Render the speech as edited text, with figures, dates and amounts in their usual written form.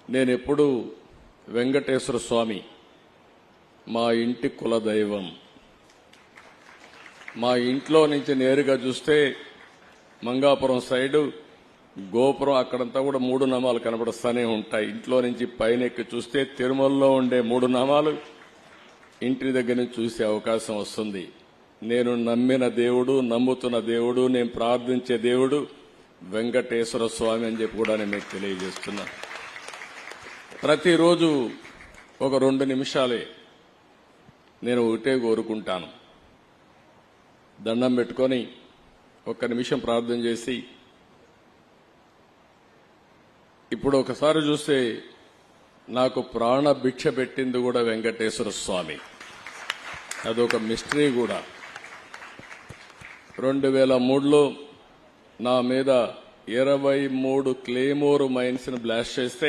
నేనెప్పుడు వెంకటేశ్వర స్వామి మా ఇంటి కులదైవం. మా ఇంట్లో నుంచి నేరుగా చూస్తే మంగాపురం సైడు గోపురం అక్కడంతా కూడా 3 నామాలు కనబడుస్తూనే ఉంటాయి. ఇంట్లో నుంచి పైనెక్కి చూస్తే తిరుమలలో ఉండే 3 నామాలు ఇంటి దగ్గర నుంచి చూసే అవకాశం వస్తుంది. నేను నమ్మిన దేవుడు, నమ్ముతున్న దేవుడు, నేను ప్రార్థించే దేవుడు వెంకటేశ్వర స్వామి అని చెప్పి కూడా నేను మీకు తెలియజేస్తున్నా. ప్రతిరోజు ఒక 2 నిమిషాలే నేను ఒకటే కోరుకుంటాను. దండం పెట్టుకొని 1 నిమిషం ప్రార్థన చేసి, ఇప్పుడు ఒకసారి చూస్తే నాకు ప్రాణ భిక్ష పెట్టింది కూడా వెంకటేశ్వర స్వామి. అదొక మిస్టరీ కూడా. 2003లో నా మీద 23 క్లేమోర్ మైన్స్ ని బ్లాస్ట్ చేస్తే